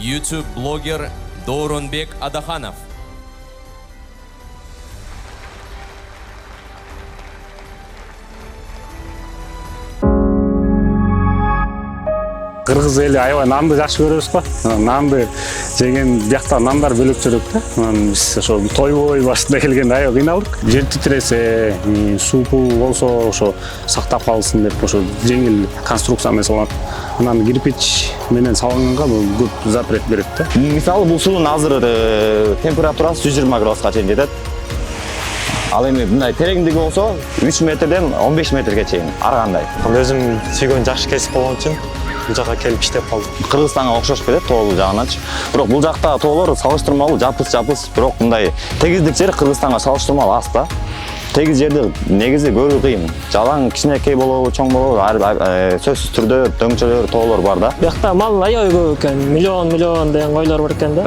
YouTube блогер Дооронбек Адаханов. Кыргыз эли аябай нанды жакшы көрөбүз го. Нанды жеген биякта нандар бөлөк жүрөк да. Биз ошо тойбой башында келгенде аябай кыйналдык. Жер титиресе, суупу болсо ошо сактап калсын деп ошо жеңил конструкция жасалат. Анан кирпич менен салынганга көп запрет берет да. Мисалы бул суунун азыр температурасы 120 градуска чейин жетет. Ал эми мындай тереңдиги болсо 3 метрден 15 метрге чейин ар кандай. Өзүм сүйгөн жакшы кесип болгон үчүн бул жака келип иштеп калдым. Кыргызстанга окшош кетет тоолуу жагынанчы. Бирок бул жакта тоолор салыштырмалуу жапыс, бирок мындай тегиздик жер Кыргызстанга салыштырмалуу аз да. Тегиз жерди негизи көрүү кыйын. Жалаң кичинекей болобу, чоң болобу, сөзсүз түрдө дөңчөлөр, тоолор бар да. Биякта мал аябай көп экен, миллион деген койлор бар экен да.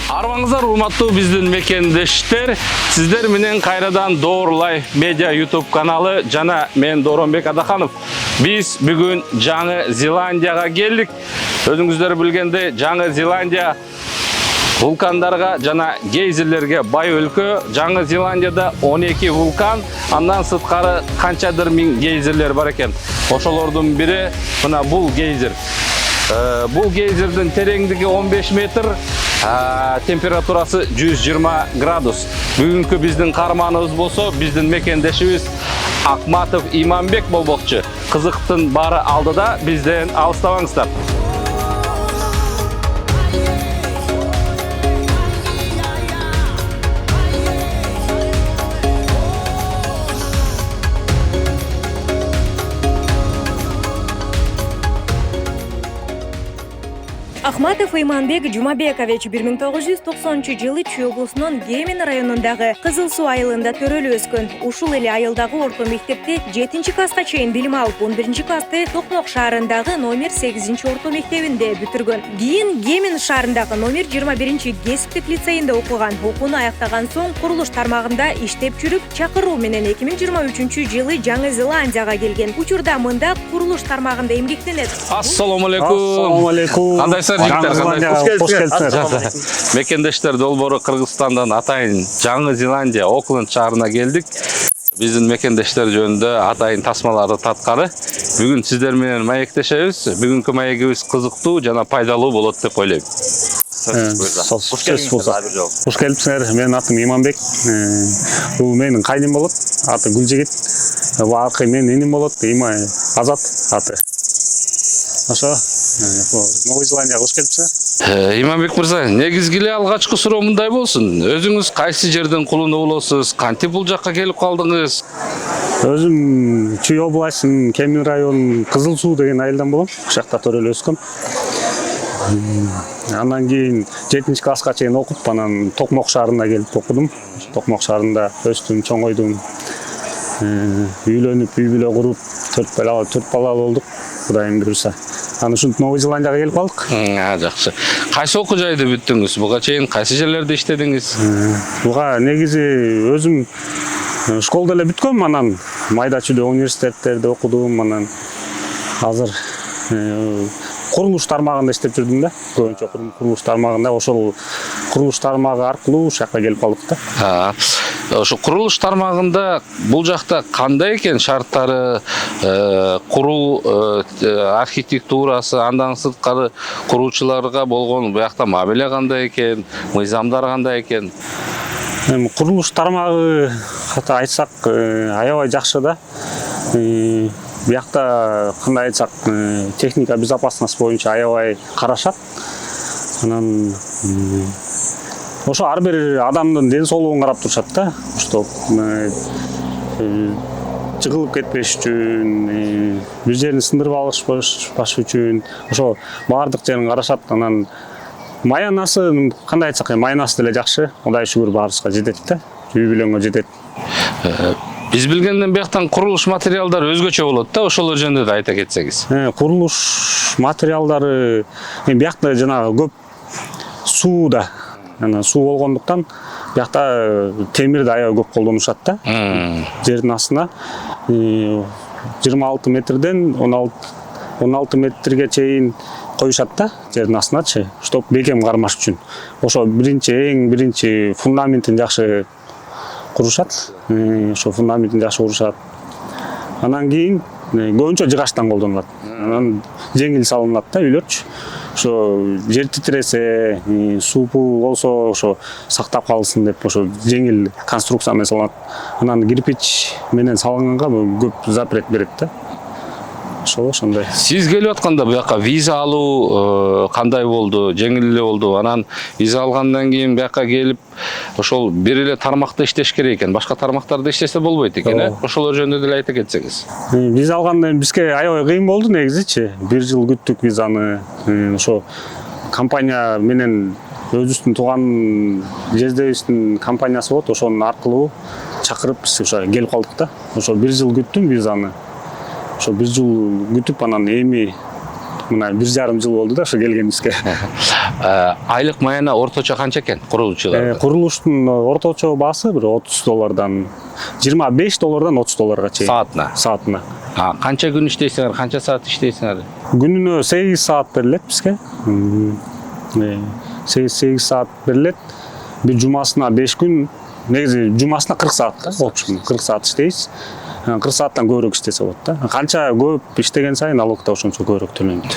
Арбаңыздар урматтуу биздин мекендештер, сиздер менен кайрадан Доор Медиа YouTube каналы жана мен Дооронбек Адаханов. Биз бүгүн Жаңы Зеландияга келдик. Өзүңүздөр билгендей, Жаңы Зеландия вулкандарга жана гейзерлерге бай өлкө. Жаңы Зеландияда 12 вулкан, андан сырткары канчадыр миң гейзерлер бар экен. Ошолордун бири мына бул гейзер. Бул гейзердин тереңдиги 15 метр, температурасы 120 градус. Бүгүнкү биздин каарманыбыз болсо, биздин мекендешибиз Акматов Иманбек болмокчу. Кызыктын баары алдыда, бизден алыстабаңыздар. Акматов Иманбек Жумабекович 1990-жылы Чүй облусунун Гемин районундагы Кызыл Суу айылында төрөлүп өскөн. Ушул эле айылдагы орто мектепте 7-класска чейин билим алып, 11-классты Токмок шаарындагы номер 8-орто мектебинде бүтүргөн. Кийин Гемин шаарындагы номер 21-кесиптик лицейинде окуган. Окууну аяктаган соң курулуш тармагында иштеп жүрүп, чакыруу менен 2023-жылы Жаңы Зеландияга келген. Учурда мында курулуш тармагында эмгектенет. Ассаламу алейкум. Ассаламу алейкум. Кандайсыздар? Мекендештер долбоору Кыргызстандан атайын Жаңы Зеландия Окленд шаарына келдик. Биздин мекендештер жөнүндө атайын тасмаларды таткары. Бүгүн сиздер менен маектешебиз. Бүгүнкү маегибиз кызыктуу жана пайдалуу болот деп ойлойм. Куш келипсиңер. Менин атым Иманбек. Бул менин кайним болот. Аты Гүлжигит. Акы менин иним болот. Има Азат аты. Ошо Новый Зеландияга куш келипсиңер. Иманбек мырза, негизги эле алгачкы суроо мындай болсун. Өзүңүз кайсы жердин кулуну болосуз? Кантип бул жакка келип калдыңыз? Өзүм Чүй областынын Кемин районунун Кызыл Суу деген айылдан болом. Ушакта төрөлүп өскөм. Андан кийин 7-класска чейин окуп, анан Токмок шаарына келип окудум. Токмок шаарында өстүм, чоңойдум. Үйлөнүп, үй бүлө куруп, 4 балалы болдук. Кудайым буйруса. Аны ушинтип Новый Зеландияга келип калдык. Жакшы. Кайсы окуу жайды бүттүңүз? Буга чейин кайсы жерлерде иштедиңиз? Буга негизи өзүм школдо эле бүткөм, анан майда чүйдө университеттерде окудум, анан азыр курулуш тармагында иштеп жүрдүм да. Көбүнчө курулуш тармагында, ошол курулуш тармагы аркылуу ушул жакка келип калдык да. Ошо курулуш тармагында бул жакта кандай экен шарттары, куруу архитектурасы, андан сырткары куруучуларга болгон буякта мамиле кандай экен, мыйзамдар кандай экен? Курулуш тармагы айтсак аябай жакшы да. Биякта кандай айтсак, техника безопасность боюнча аябай карашат. Анан ошо ар бир адамдын ден соолугун карап турушат да. Ошто жыгылып кетпеш үчүн, бир жерин сындырып алышпаш үчүн, ошо баардык жерин карашат. Анан майянасы кандай айтсак, майянасы деле жакшы. Кудай шүгүр баарыбызга жетет да. Үй бүлөнгө жетет. Биз билгенден бияктан курулуш материалдары өзгөчө болот да, ошолор жөнүндө да айта кетсеңиз. Курулуш материалдары биякта жанагы көп сууда Ана суу болгондуктан биякта темирди аябай көп колдонушат да. Жердин астына 26 метрден 16 метрге чейин коюшат да жердин астыначы, чтоб бекем кармаш үчүн. Ошо эң биринчи фундаментин жакшы курушат. Ошо фундаментин жакшы курушат. Анан кийин көбүнчө жыгачтан колдонулат. Анан жеңил салынат да үйлөрчү. Ошо жер титиресе, суупу болсо ошо сактап калсын деп ошо жеңил конструкция менен салынат. Анан кирпич менен салынганга көп запрет берет да. Ошондой. Сиз келип атканда буяка виза алуу кандай болду? Жеңил эле болду. Анан виза алгандан кийин буяка келип ошол бир эле тармакта иштеш керек экен. Башка тармактарда иштесе болбойт экен, Ошолор жөнүндө деле айта кетсеңиз. Виза алганда бизге аябай кыйын болду негизичи. 1 жыл күттүк визаны. Ошо компания менен өзүбүздүн тууган жездебиздин компаниясы болот, ошонун аркылуу чакырып биз ошо келип калдык да. Ошо 1 жыл күттүм визаны. Ошо 1 жыл күтүп анан эми мына 1,5 жыл болду да ошо келгенибизге. Айлык маяна орточо канча экен курулуучулар? Курулуштун орточо баасы бир $30, 25 доллардан 30 долларга чейин. Саатына. Канча күн иштейсиңер, канча саат иштейсиңер? Күнүнө 8 саат берилет бизге. 8 саат берилет. Бир жумасына 5 күн, негизи жумасына 40 саат да, болуп чыккан. 40 саат иштейбиз. 40 сааттан көбүрөөк иштесе болот да. Канча көп иштеген сайын налог да ошончо көбүрөөк төлөнөт.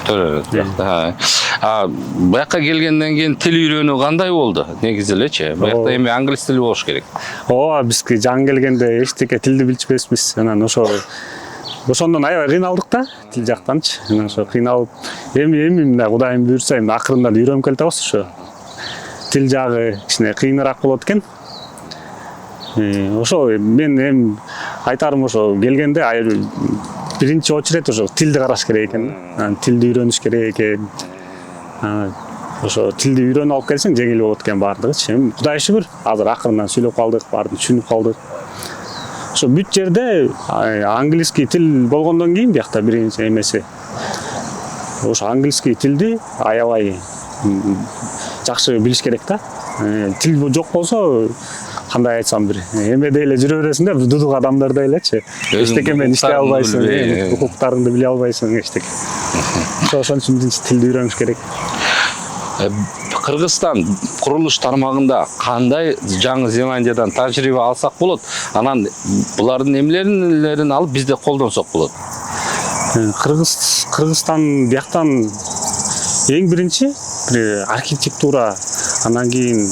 Буяка келгенден кийин тил үйрөнүү кандай болду? Негизи элечи. Буякта эми англис тили болуш керек. Бизге жаңы келгенде эчтеке тилди билчүбүзбүз. Анан ошондон аябай кыйналдык да, тил жактанчы. Анан ошо кыйналып, эми мына Кудайым буйрса эми акырындан үйрөнүп келатабыз ошо. Тил жагы кичине кыйыныраак болот экен. Ошо мен эми айтарым ошо келгенде биринчи очередь ошо тилди караш керек экен. Тилди үйрөнүш керек экен. Ошо тилди үйрөнүп алып келсең жеңил болот экен баардыгычы. Кудайга шүгүр, азыр акырындан сүйлөп калдык, баарын түшүнүп калдык. Ошо бүт жерде английский тил болгондон кийин биякта биринчи эмеси. Ошо английский тилди аябай жакшы билиш керек да. Тил жок болсо кандай айтсам бир эмеде эле жүрө бересиң да, бир дудук адамдардай элечи. Эчтеке менен иштей албайсың, укуктарыңды биле албайсың, эчтеке. Ошон үчүн биринчи тилди үйрөнүш керек. Кыргызстан курулуш тармагында кандай Жаңы Зеландиядан тажрыйба алсак болот? Анан булардын эмелерин алып бизде колдонсок болот? Кыргызстан бияктан эң биринчи архитектура, анан кийин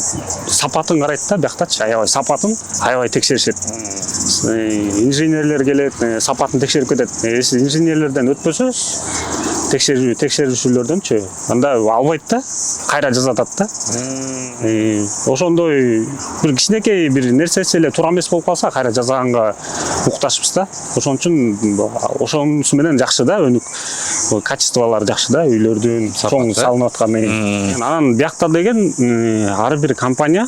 сапатын карайт да, бияктачы аябай сапатын аябай текшеришет. Инженерлер келет, сапатын текшерип кетет. Инженерлерден өтпөсө, текшерүүчүлөрдөнчү, анда албайт да, кайра жазатат да. Ошондой бир кичинекей бир нерсеси эле туура эмес болуп калса, кайра жазаганга укташпыз да. Ошон үчүн ошонусу менен жакшы да, өнүк качестволору жакшы да, үйлөрдүн чоң салынып атканы. Анан биякта деген ар бир компания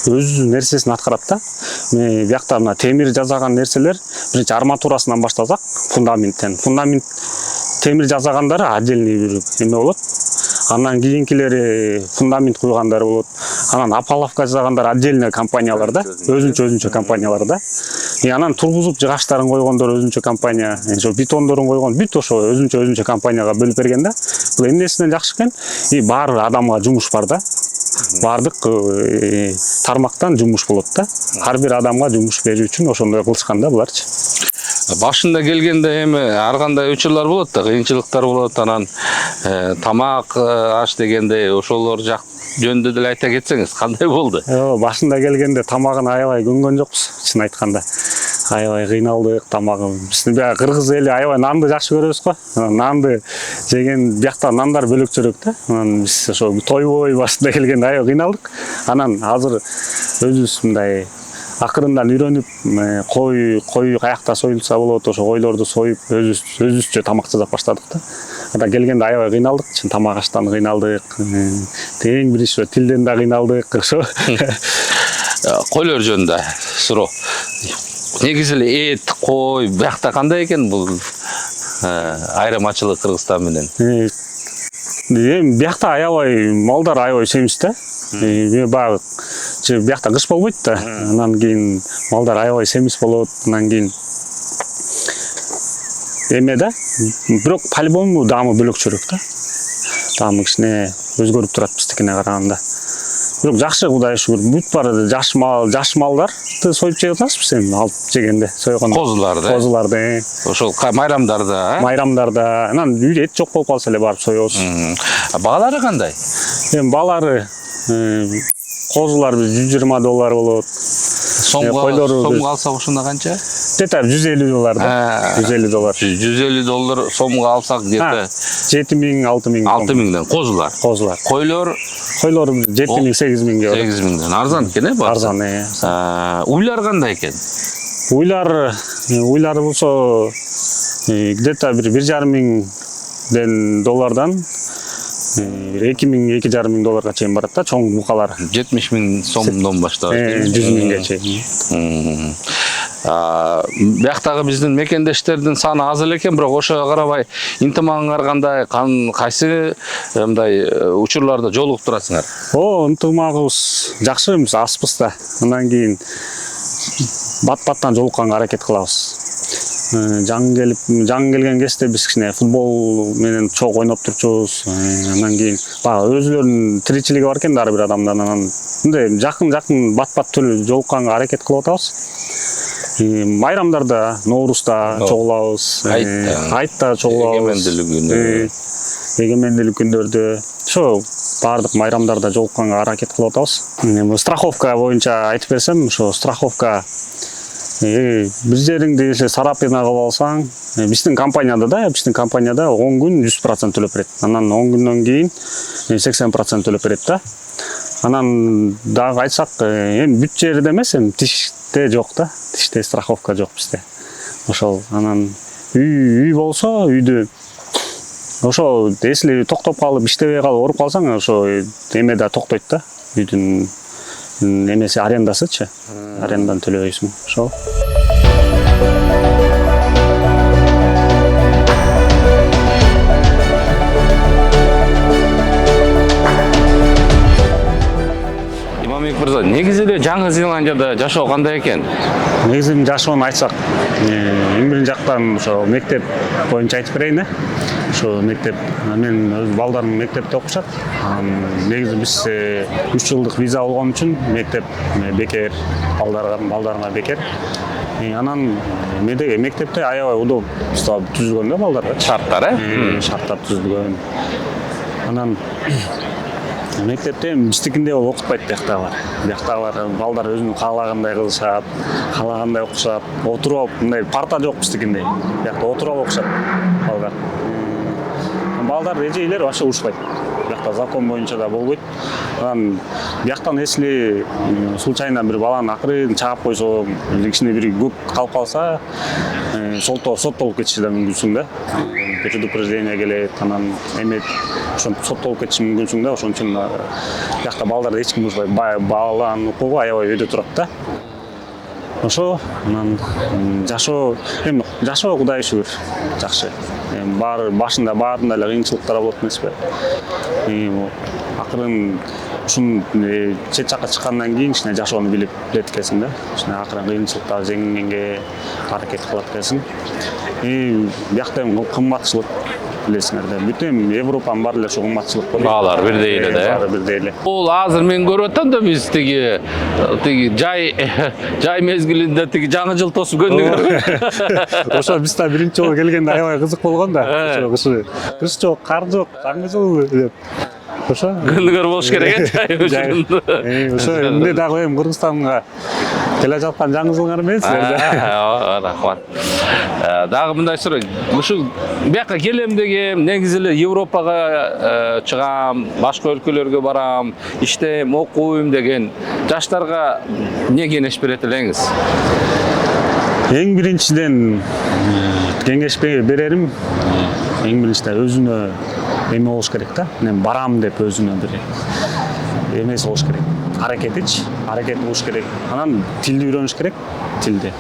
өз нерсесин аткарат да. Биякта мына темир жасаган нерселер биринчи арматурасынан баштасак, фундаменттен. Фундамент темир жасагандары отдельный бир эме болот. Андан кийинкилери фундамент куйгандары болот. Анан опаловка жасагандар отдельный компаниялар да, өзүнчө компаниялар да. Анан тургузуп жыгачтарын койгондор өзүнчө компания, ошо бетондорун койгон бүт ошо өзүнчө компанияга бөлүп берген да. Бул эмнесинен жакшы экен? Баары адамга жумуш бар да. Бардык тармактан жумуш болот да. Ар бир адамга жумуш берүү үчүн ошондой кылышкан да буларчы. Башында келгенде эми ар кандай учурлар болот да, кыйынчылыктар болот, анан тамак аш дегенде ошолор жөнүндө деле айта кетсеңиз, кандай болду? Башында келгенде тамагын аябай көнгөн жокпуз, чын айтканда. Аябай кыйналдык тамагы. Биздин кыргыз эли аябай нанды жакшы көрөбүз го. Нанды жеген биякта нандар бөлөкчөрөөк да. Анан биз ошо тойбой башында келгенде аябай кыйналдык. Анан азыр өзүбүз мындай акырындан үйрөнүп, кой каякта союлса болот, ошо койлорду союп өзүбүзчө тамак жасап баштадык да. Анда келгенде аябай кыйналдык, чын тамак аштан кыйналдык. Тең биринчи тилден да кыйналдык, ошо. Койлор жөнүндө суроо. Негизи эле эт, кой, биякта кандай экен бул айырмачылык Кыргызстан менен? Биякта аябай малдар аябай семиз да. Баягы биякта кыш болбойт да. Анан кийин малдар аябай семиз болот. Анан кийин эме да. Бирок по-любому даамы бөлөкчөрөөк да. Даамы кичине өзгөрүп турат биздикине караганда. Бирок жакшы, Кудайга шүгүр. Бүт бар жаш малдарды союп жей атасыз сен алып жегенде, сойгон. Козуларды. Козуларды. Ошол майрамдарда, Майрамдарда, анан үйдө эт жок болуп калса эле барып соебуз. Багалары кандай? Эми балары козулар $120 болот. Сомго алсак ушунда канча? Где-то $150 да. $150. $150 сомго алсак где-то 7000, 6000. 6000ден козулар. Козулар. Койлор 7000, 8000 болот. 8000ден. Арзан экен, э? Арзан, Уйлар кандай экен? Уйлар болсо где-то $1,500 $2,000-2,500 чейин барат да, чоң букалар. 70.000 сомдон баштап. 100.000 чейин. Бияктагы биздин мекендештердин саны аз эле экен, бирок ошого карабай интимагыңар кандай, кайсы мындай учурларда жолугуп турасыңар? Интимагыбыз жакшы, биз аспыз да. Андан кийин бат-баттан жолукканга аракет кылабыз. Жаң келген кезде биз кичине футбол менен чогуу ойноп турчубуз. Андан кийин баягы өзүлөрүнүн тиричилиги бар экен ар бир адамдын. Анан мындай жакын бат-бат түрү жолукканга аракет кылып атабыз. Майрамдарда, Ноорузда чогулабыз, Айтта чогулабыз. Эгемендүүлүк күндөрдө ошо баардык майрамдарда жолукканга аракет кылып атабыз. Страховка боюнча айтып берсем, ошо страховка бир жериңди сарапына кылып алсаң, биздин компанияда 10 күн 100% төлөп берет. Анан 10 күндөн кийин 80% төлөп берет да. Анан дагы айтсак, эми бүт жерде эмес, эми тиште жок да. Тиште страховка жок бизде. Ошол анан үй болсо, үйдү ошо если токтоп калып, иштебей калып ооруп калсаң, ошо эме да токтойт да. Үйдүн эмеси арендасычы. Арендадан төлөбөйсүң. Ошол. Имамбек мырза, негизи эле Жаңы Зеландияда жашоо кандай экен? Негизи жашоону айтсак, эң биринчи жактан ошо мектеп боюнча айтып берейин, ошо мектеп, мен өз балдарым мектепте окушат. Негизи биз 3 жылдык виза болгон үчүн мектеп бекер, балдарга бекер. Анан мектепте аябай удобство түзүлгөн да балдарга. Шарттар, шарттар түзүлгөн. Анан мектепте биздикиндей болуп окутпайт бияктагылар. Бияктагылар балдар өзүнүн каалагандай кылышат, каалагандай окушат. Отуруп алып, мындай парта жок биздикиндей. Биякта отуруп алып окушат балдар. Балдар эжейлер вообще урушпайт. Биякта закон боюнча да болбойт. Анан бияктан если случайно бир баланы акырын чаап койсо, кичине бир көк калып калса, соттолуп кетиши да мүмкүнсүң да. Предупреждение келет, анан эме соттолуп кетиши мүмкүнсүң да. Ошон үчүн биякта балдарды эч ким урушпайт. Баланын укугу аябай өйдө турат да. Ошо анан жашоо Кудайга шүгүр жакшы. Башында баарында эле кыйынчылыктар болот эмеспи? Акырын ушун чет жакка чыккандан кийин кичине жашоону билет экенсиң да. Кичине акырын кыйынчылыктарды жеңгенге аракет кылат экенсиң. Биякта кымбатчылык билесиңер да. Бүт Европанын баары эле ошо кымбатчылык бар. Баалар бирдей эле да. Баары бирдей эле. Бул азыр мен көрүп атам да, биз тиги жай мезгилинде тиги жаңы жыл тосуп көндүгөр. Ошо биз да биринчи жолу келгенде аябай кызык болгон да. Ошо кыш жок, кар жок, жаңы жыл деп. Ошо көндүгөр болуш керек экен. Ошо эмне дагы эми Кыргызстанга келе жаткан жаңы жылыңар менен рахмат. Дагы мындай суроо. Ушул бияка келем деген, негизи эле Европага чыгам, башка өлкөлөргө барам, иштейм, окуйм деген жаштарга эмне кеңеш берет элеңиз? Эң биринчиден кеңеш берерим, эң биринчиден өзүнө эме болуш керек да. Мен барам деп өзүнө бир эмеси болуш керек. Аракет кылыш керек. Анан тилди үйрөнүш керек, тилди.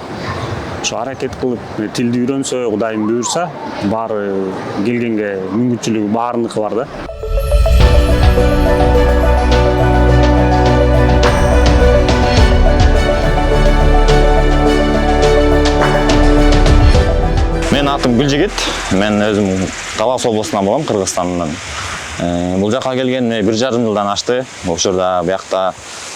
Ошо аракет кылып тилди үйрөнсө, Кудайым буйрса, баары келгенге мүмкүнчүлүгү баарыныкы бар да. Атым Гүлжигит. Мен өзүм Талас облусунан болом, Кыргызстандан. Бул жака келгениме 1,5 жылдан ашты. Ошорда биякта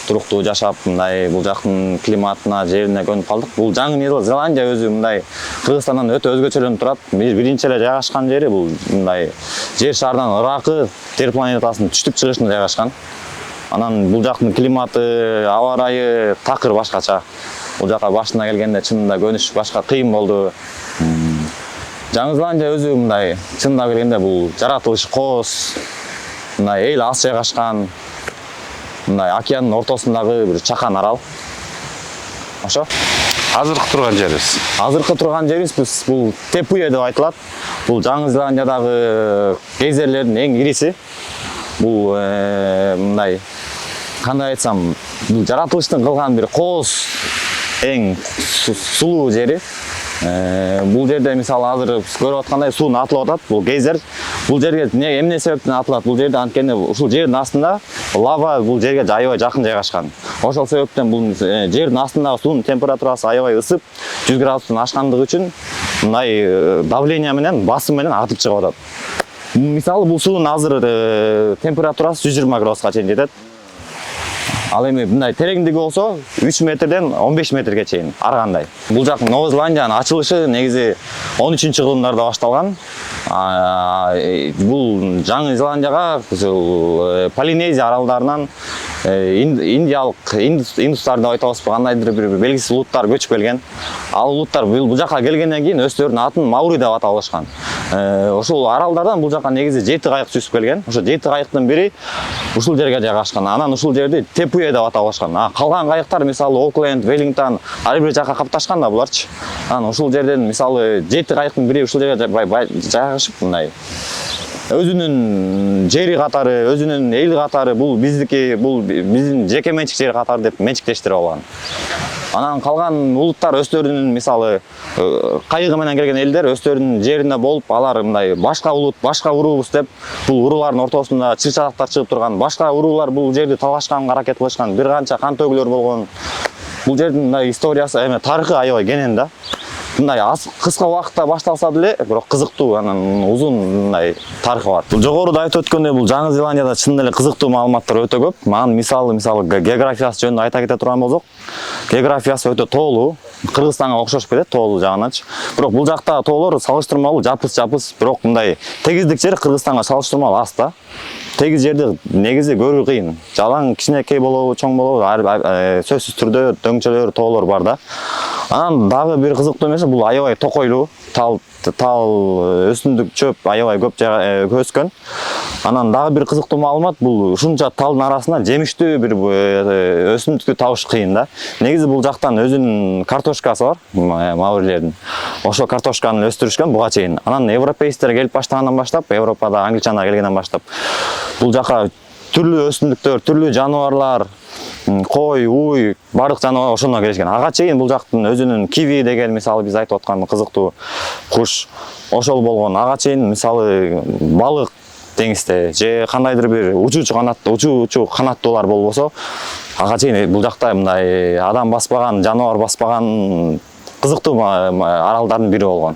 туруктуу жашап, мындай бул жактын климатына, жерине көнүп калдык. Бул Жаңы Зеландия өзү мындай Кыргызстандан өтө өзгөчөлөнүп турат. Биринчи эле жайгашкан жери бул мындай жер шарынан ыракы Тер планетасынын түштүк чыгышында жайгашкан. Анан бул жактын климаты, аба ырайы такыр башкача. Бул жака башына келгенде чынында көнүш башка кыйын болду. Жаңы Зеландия өзү мындай чынында келгенде бул жаратылышы кооз, мындай эл аз жайгашкан, мындай океандын ортосундагы бир чакан арал. Ошо. Азыркы турган жерибиз. Азыркы турган жерибиз бул Тепуе деп айтылат. Бул Жаңы Зеландиядагы гейзерлердин эң ириси. Бул мындай кандай айтсам, бул жаратылыштын кылган бир кооз эң сулуу жери. Бул жерде мисалы азыр көрүп аткандай суу атылып атат. Бул гейзер. Бул жерге эмне себептен атылат? Бул жерде анткени ушул жердин астында лава бул жерге аябай жакын жайгашкан. Ошол себептен бул жердин астындагы суунун температурасы аябай ысып, 100 градустан ашкандыгы үчүн мындай давление менен, басым менен атып чыгып атат. Мисалы бул суунун азыр температурасы 120 градуска чейин жетет. Ал эми мындай тереңдиги болсо 3 метрден 15 метрге чейин ар кандай. Бул жак Новая Зеландиянын ачылышы негизи 13-кылымдарда башталган. Бул Жаңы Зеландияга Полинезия аралдарынан индустар деп айтабызбы, кандайдыр бир белгисиз улуттар көчүп келген. Ал улуттар бул жака келгенден кийин өздөрүнүн атын Маури деп атап алышкан. Ошол аралдардан бул жака негизи 7 кайык түзүп келген. Ошо 7 кайыктын бири ушул жерге жайгашкан. Анан ушул жерди Тепуе деп атап алышкан. Калган кайыктар мисалы Окленд, Веллингтон ар бир жака капташкан да буларчы. Анан ушул жерден мисалы 7 кайыктын бири ушул жерге жайгашып мындай өзүнүн жери катары, өзүнүн эл катары, бул биздики, бул биздин жеке менчик жер катары деп менчиктештирип алган. Анан калган улуттар өздөрүнүн мисалы кайыгы менен келген элдер өздөрүнүн жеринде болуп, алар мындай башка улут, башка уруубуз деп бул уруулардын ортосунда чыр-чатактар чыгып турган, башка уруулар бул жерди талашканга аракет кылышкан, бир канча кан төгүлөр болгон. Бул жердин мындай историясы, тарыхы аябай кенен да. Мындай кыска убакытта башталса деле, бирок кызыктуу, анан узун мындай тарыхы бар. Бул жогоруда айтып өткөндөй, бул Жаңы Зеландияда чын эле кызыктуу маалыматтар өтө көп. Анын мисалы географиясы жөнүндө айта кете турган болсок, географиясы өтө тоолуу. Кыргызстанга окшошуп кетет тоолуу жагыначы. Бирок бул жакта тоолор салыштырмалуу жапыс, бирок мындай тегиздик жери Кыргызстанга салыштырмалуу аз да. Тегиз жерди негизи көрүү кыйын. Жалаң кичинекей болобу, чоң болобу, сөзсүз түрдө дөңчөлөр, тоолор бар да. Анан дагы бир кызыктуу нерсе бул аябай токойлуу, тал өсүмдүк чөп аябай көп өскөн. Анан дагы бир кызыктуу маалымат, бул ушунча талдын арасынан жемиштүү бир өсүмдүктү табыш кыйын да. Негизи бул жактан өзүнүн картошкасы бар, маурилердин. Ошо картошканы өстүрүшкөн буга чейин. Анан европеецтер келип баштагандан баштап, Европада англичандар келгенден баштап бул жака түрлүү өсүмдүктөр, түрлүү жаныбарлар, кой, уй, бардык жаныбар ошондон келишкен. Ага чейин бул жактын өзүнүн киви деген мисалы биз айтып аткан кызыктуу куш ошол болгон. Ага чейин мисалы балык деңизде же кандайдыр бир учуучу канаттуулар болбосо, ага чейин бул жакта мындай адам баспаган, жаныбар баспаган кызыктуу аралдардын бири болгон.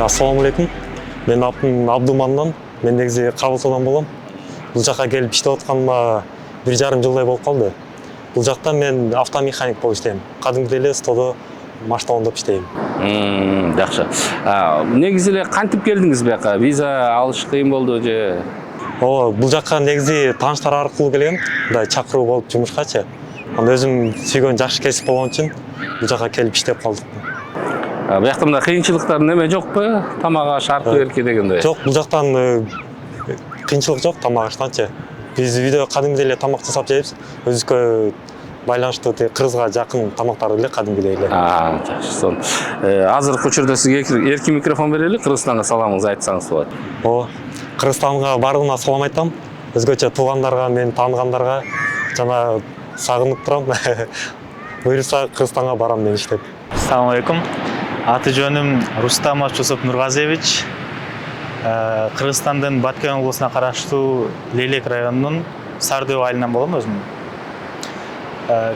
Ассаламу алейкум. Мен атым Абдумандан. Мен негизи Кабылтуудан болом. Бул жака келип иштеп атканыма 1,5 жылдай болуп калды. Бул жакта мен автомеханик болуп иштейм. Кадимки эле стодо маштабандап иштейм. Жакшы. Негизи эле кантип келдиңиз буяка? Виза алыш кыйын болду же? Бул жака негизи тааныштар аркылуу келгем. Мындай чакыруу болуп жумушкачы. Анда өзүм сүйгөн жакшы кесип болгон үчүн бул жака келип иштеп калдык. Буякта мындай кыйынчылыктар неме жокпу? Тамак аш, аркы берки дегендей. Жок, бул жактан кыйынчылык жок тамак аштанчы. Биз үйдө кадимгидей эле тамак жасап жейбиз. Өзүбүзгө байланыштуу кыргызга жакын тамактарды эле кадимгидей эле. Жакшы. Сон. Азыркы учурда сизге эркин микрофон берели, Кыргызстанга саламыңызды айтсаңыз болот. Кыргызстанга бардыгына салам айтам. Өзгөчө туугандарга, мени тааныгандарга жана сагынып турам. Буюрса Кыргызстанга барам мен иштеп. Ассаламу алейкум. Аты жөнүм Рустамов Жусуп Нургазиевич. Кыргызстандын Баткен облусуна караштуу Лелек районунун Сарды айылынан болом өзүм.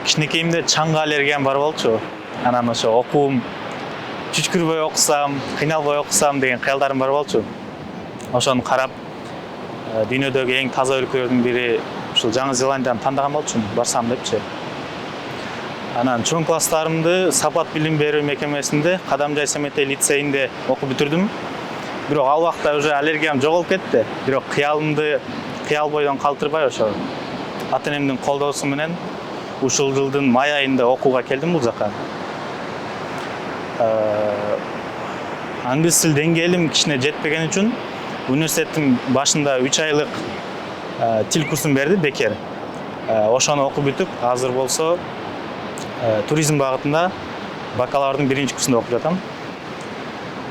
Кичинекейимде чаңга аллергиям бар болчу. Анан ошо окуум чүчкүрбөй окусам, кыйналбай окусам деген кыялдарым бар болчу. Ошону карап, дүйнөдөгү эң таза өлкөлөрдүн бири ушул Жаңы Зеландияны тандаган болчумун, барсам депчи. Анан чоң класстарымды Сапат билим берүү мекемесинде Кадамжай Семетей лицейинде окуп бүтүрдүм. Бирок ал убакта уже аллергиям жоголуп кетти. Бирок кыял бойдон калтырбай ошо ата-энемдин колдоосу менен ушул жылдын май айында окууга келдим бул жака. Англис тил деңгээлим кичине жетпеген үчүн университеттин башында 3 айлык тил курсун берди бекер. Ошону окуп бүтүп, азыр болсо туризм багытында бакалаврдын 1-чи курсунда окуп жатам.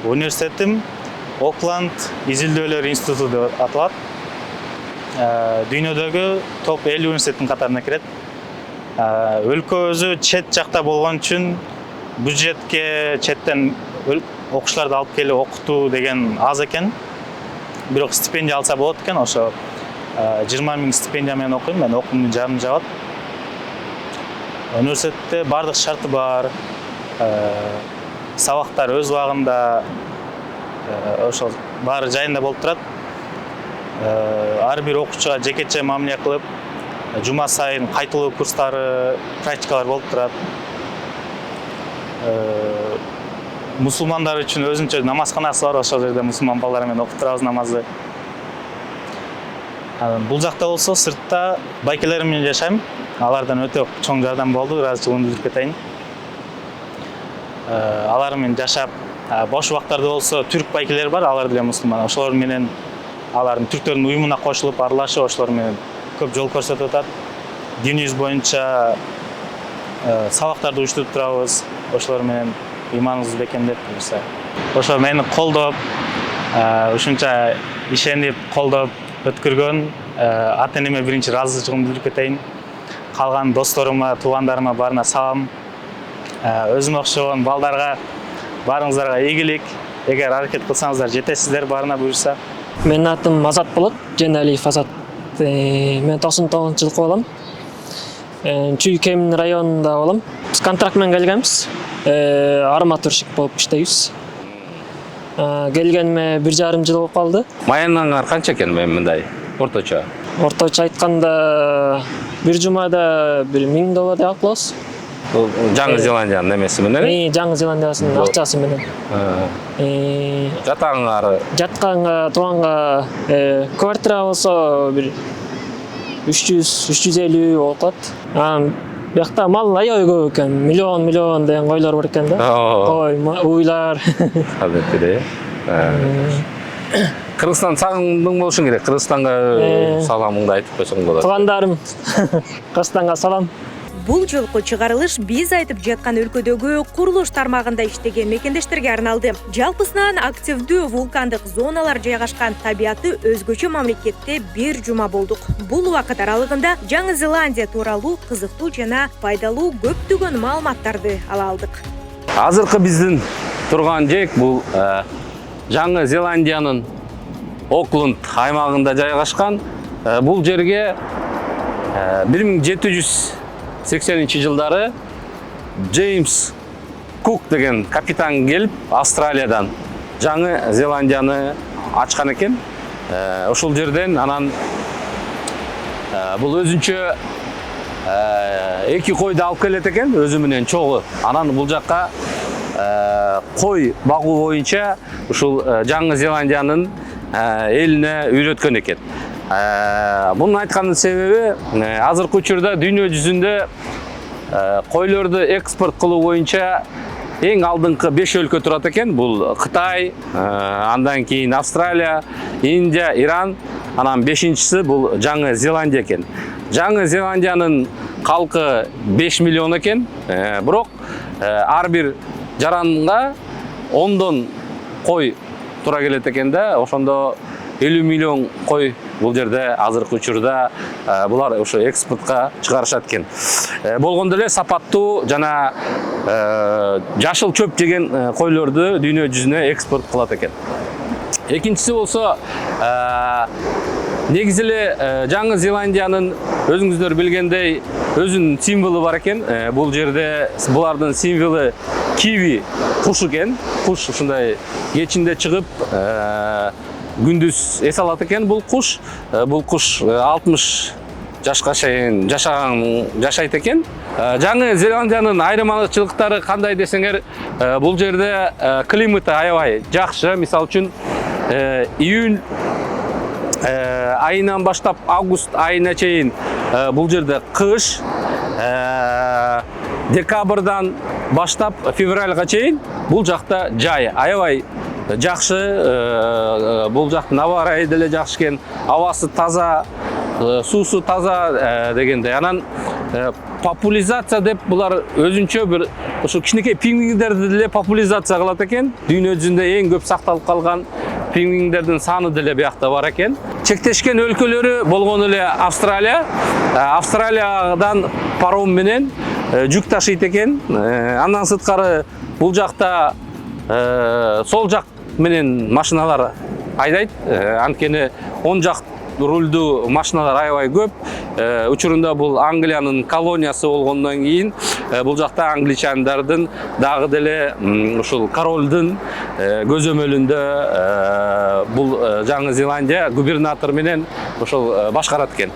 Университетим Окланд изилдөөлөр институту деп аталат. Дүйнөдөгү топ 50 университеттин катарына кирет. Өлкө өзү чет жакта болгон үчүн бюджетке четтен окуучуларды алып келип окутуу деген аз экен. Бирок стипендия алса болот экен, ошо 20 000 стипендия менен окуйм, мен окуумдун жарымын жабат. Университетте бардык шарты бар. Сабактар өз убагында ошол баары жайында болуп турат. Ар бир окуучуга жекече мамиле кылып, жума сайын кайтылуу курстары, практикалар болуп турат. Мусулмандар үчүн өзүнчө намазканасы бар, ошол жерде мусулман балдар менен окуп турабыз намазды. Бул жакта болсо сыртта байкелерим менен жашайм. Алардан өтө чоң жардам болду, бир аз жылын билдирип кетейин. Алар менен жашап, бош убактарда болсо түрк байкелер бар, алар деле мусулман. Ошолор менен алардын түрктөрдүн уюмуна кошулуп, аралашып, ошолор менен көп жол көрсөтүп атат. Динибиз боюнча сабактарды уюштуруп турабыз. Ошолор менен иманыбызды бекемдеп, ошо мени колдоп, ушунча ишенип, колдоп өткөргөн ата-энеме биринчи ыраазычылыгымды билдирип кетейин. Калган досторума, туугандарыма баарына салам. Өзүмө окшогон балдарга баарыңыздарга ийгилик. Эгер аракет кылсаңыздар жетесиздер, баарына буюрса. Менин атым Азат болот, Женалиев Азат. Мен 99-жылкы болом. Чүй Кемин районунда болом. Биз контракт менен келгенбиз. Арматурщик болуп иштейбиз. Келгениме 1,5 жыл болуп калды. Маянаңар канча экен мындай орточо? Орточо айтканда бир жумада $1000 деп алабыз. Жаңы Зеландиянын эмеси менен? Жаңы Зеландиянын акчасы менен. Жатаңар? Жатканга, тууганга квартира болсо бир 300-350 болуп калат. Биякта мал аябай көп экен. Миллион деген койлор бар экен да. Ой, уйлар. Адетте. Кыргызстан сагындың болушуң керек. Кыргызстанга саламыңды айтып койсоң болот. Туугандарым, Кыргызстанга салам. Бул жолку чыгарылыш биз айтып жаткан өлкөдөгү курулуш тармагында иштеген мекендештерге арналды. Жалпысынан активдүү вулкандык зоналар жайгашкан табияты өзгөчө мамлекетте бир жума болдук. Бул убакыт аралыгында Жаңы Зеландия тууралуу кызыктуу жана пайдалуу көптөгөн маалыматтарды ала алдык. Азыркы биздин турган жек бул Жаңы Зеландиянын Окланд аймагында жайгашкан. Бул жерге 1780-жылдары Джеймс Кук деген капитан келип Австралиядан Жаңы Зеландияны ачкан экен. Ошол жерден анан бул өзүнчө 2 койду алып келет экен, өзү менен чогуу. Анан бул жакка кой багуу боюнча ушул Жаңы Зеландиянын элине үйрөткөн экен. Bunun ayткандын себеби азыркы учурда дүйнө жүзүндө койлорду экспорт кылуу боюнча эң алдыңкы 5 өлкө турат экен. Бул Кытай, андан кийин Австралия, Индия, Иран, анан 5-чиси бул Жаңы Зеландия экен. Жаңы Зеландиянын калкы 5 миллион экен. Бирок ар бир жаранга 10дон кой тура келет экен да. Ошондо 50 миллион кой бул жерде азыркы учурда булар ошо экспортко чыгарышат экен. Болгондо эле сапаттуу жана жашыл чөп жеген койлорду дүйнө жүзүнө экспорт кылат экен. Экинчиси болсо негизи эле Жаңы Зеландиянын өзүңүздөр билгендей өзүнүн символу бар экен. Бул жерде булардын символу киви куш экен. Куш ушундай кечинде чыгып күндүз эс алат экен бул куш. Бул куш 60 жашка чейин жашайт экен. Жаңы Зеландиянын айырмачылыктары кандай десеңер, бул жерде климаты аябай жакшы. Мисалы үчүн июнь айынан баштап август айына чейин бул жерде кыш, декабрдан баштап февральга чейин бул жакта жай аябай жакшы. Бул жактын аба ырайы деле жакшы экен, абасы таза, суусу таза дегендей. Анан популяризация деп булар өзүнчө бир ушу кичинекей пингвиндерди деле популяризация кылат экен. Дүйнө жүзүндө эң көп сакталып калган пингвиндердин саны деле биякта бар экен. Чектешкен өлкөлөрү болгону эле Австралия. Австралиядан паром менен жүк ташыйт экен. Андан сырткары бул жакта сол жак менен машиналар айдайт. Анткени оң жак рульдуу машиналар аябай көп. Учурунда бул Англиянын колониясы болгондон кийин бул жакта англичандардын дагы деле ушул королдун көзөмөлүндө бул Жаңы Зеландия губернатор менен ошол башкарат экен.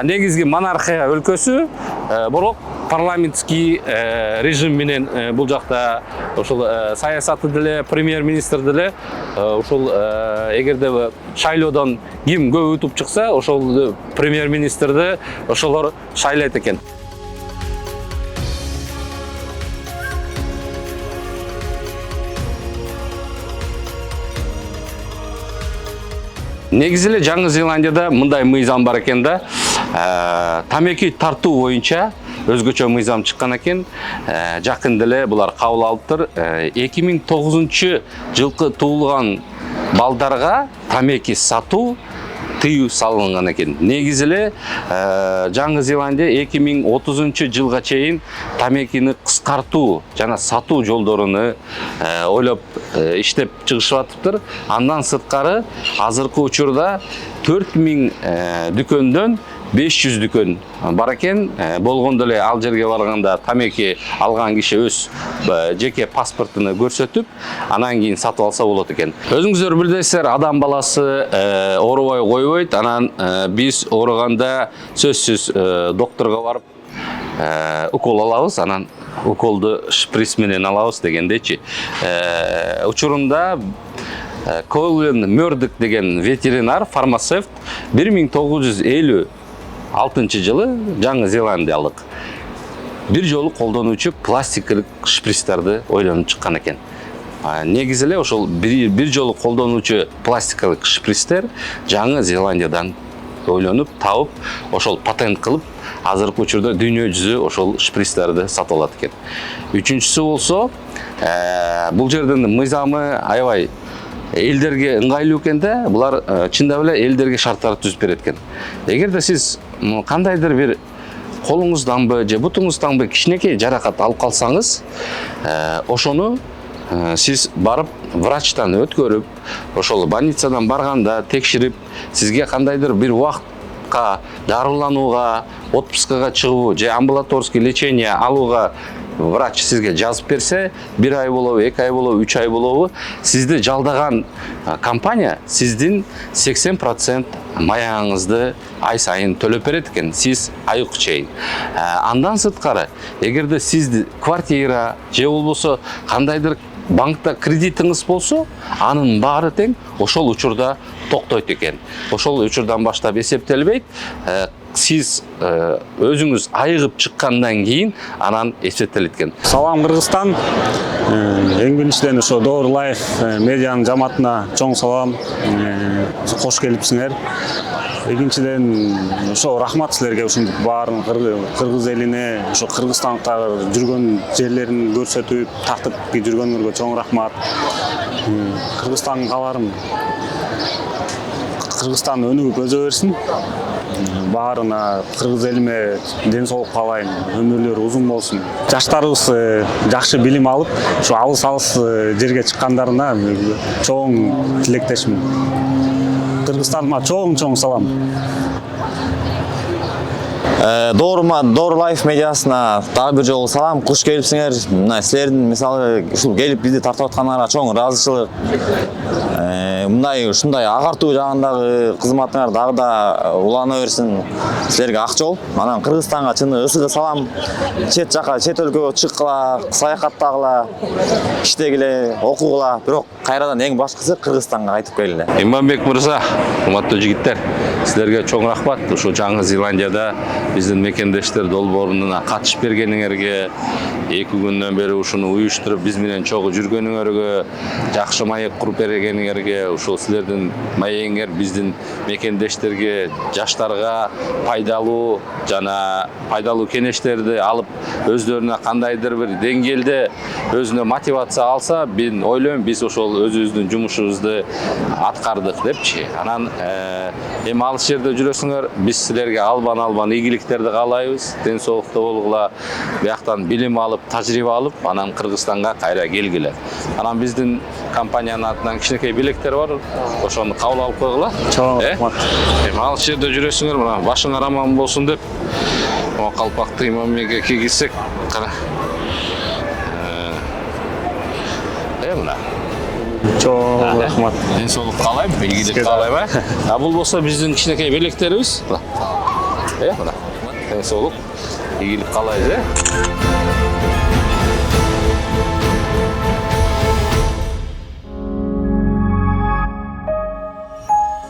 Негизги монархия өлкөсү, бирок парламентский режим менен бул жакта ошол саясаты деле, премьер-министр деле ошол эгерде шайлоодон ким көп утуп чыкса, ошол премьер-министрди ошолор шайлайт экен. Негизи эле Жаңы Зеландияда мындай мыйзам бар экен да, тамеки тартуу боюнча өзгөчө мыйзам чыккан экен. Жакында эле булар кабыл алыптыр. 2009 жылкы туулган балдарга тамеки сатуу тыюу салынган экен. Негизи эле Жаңы Зеландия 2030 жылга чейин тамекини кыскартуу жана сатуу жолдоруну ойлоп иштеп чыгышып атыптыр. Андан сырткары азыркы учурда 4000 дүкөндөн 500 дүкөн бар экен. Болгондо эле ал жерге барганда тамеки алган киши өз жеке паспортуну көрсөтүп, анан кийин сатып алса болот экен. Өзүңүздөр билесиздер, адам баласы оорубай койбойт. Анан биз ооруганда сөзсүз докторго барып укол алабыз, анан уколду шприц менен алабыз дегендейчи. Учурунда Колин Мёрдок деген ветеринар, фармацевт 1956 жылы Жаңы Зеландиялык бир жолу колдонуучу пластикалык шприцтерди ойлонуп чыккан экен. Негизи эле ошол бир жолу колдонуучу пластикалык шприцтер Жаңы Зеландиядан ойлонуп, тауып, ошол патент кылып, азыркы учурда дүйнө жүзү ошол шприцтерди сатып алат экен. Үчүнчүсү болсо, бул жердин мыйзамы аябай элдерге ыңгайлуу экен да, булар чындап эле элдерге шарттар түзүп берет экен. Эгерде сиз кандайдыр бир колуңузданбы же бутуңузданбы кичинекей жаракат алып калсаңыз, ошону сиз барып врачтан өткөрүп, ошол больницадан барганда текширип, сизге кандайдыр бир убакытка дарыланууга, отпускага чыгуу же амбулаторский лечение алууга врач сизге жазып берсе, 1 ай болобу, 2 ай болобу, 3 ай болобу, сизди жалдаган компания сиздин 80% маягыңызды ай сайын төлөп берет экен, сиз айык чейин. Андан сырткары, эгерде сизди квартира же болбосо кандайдыр банкта кредитиңиз болсо, анын баары тең ошол учурда токтойт экен. Ошол учурдан баштап эсептелбейт. Сиз өзүңүз айыгып чыккандан кийин анан эсептелет экен. Салам Кыргызстан. Эң биринчиден ошо Door Life медианын жамаатына чоң салам. Кош келипсиңер. Экинчиден ошо рахмат силерге, ушунтип баарын кыргыз элине, ошо Кыргызстандагы жүргөн жерлерин көрсөтүп, тартып жүргөнгөргө чоң рахмат. Кыргызстандын кабарын Кыргызстан өнүгүп өзө берсин. Баарына кыргыз элиме ден соолук каалайм, өмүрлөрү узун болсун. Жаштарыбыз жакшы билим алып, ушу алыс жерге чыккандарына чоң тилектешмин. Кыргызстаныма чоң салам. Door Life медиасына дагы бир жолу салам, куш келипсиңер. Мына силердин мисалы ушул келип бизди тартып аткандарга чоң ыраазычылык. Ушундай агартуу жагындагы кызматыңар дагы да улана берсин. Силерге ак жол. Анан Кыргызстанга чыны ысыгы салам. Чет өлкөгө чыккыла, саякаттагыла, иштегиле, окугула, бирок кайрадан эң башкысы Кыргызстанга кайтып келгиле. Иманбек мырза, урматтуу жигиттер, силерге чоң рахмат. Ушу Жаңы Зеландияда биздин мекендештер долбоорунда катышып бергениңерге, 2 күндөн бери ушуну уюштуруп биз менен чогуу жүргөнүңөргө, жакшы маек куруп бергениңерге, ушул силердин маегиңер биздин мекендештерге, жаштарга пайдалуу жана пайдалуу кеңештерди алып, өздөрүнө кандайдыр бир деңгээлде өзүнө мотивация алса, мен ойлойм биз ошол өзүбүздүн жумушубузду аткардык депчи. Анан эми алыс жерде жүрөсүңөр, биз силерге албан ийгиликтерди каалайбыз, ден соолукта болгула, бияктан билим алып, тажрыйба алып, анан Кыргызстанга кайра келгиле. Анан биздин компаниянын атынан кичинекей билеттер бар, ошону кабыл алып койгула. Чоң рахмат. Эми алыс жерде жүрөсүңөр, мына башыңар аман болсун деп, о калпакты Иманбекке кийгизсек, кара. Мына. Чоң рахмат. Ден соолук каалайм, ийгилик каалайм. Бул болсо биздин кичинекей белектерибиз. Мына. Ден соолук, ийгилик каалайбыз.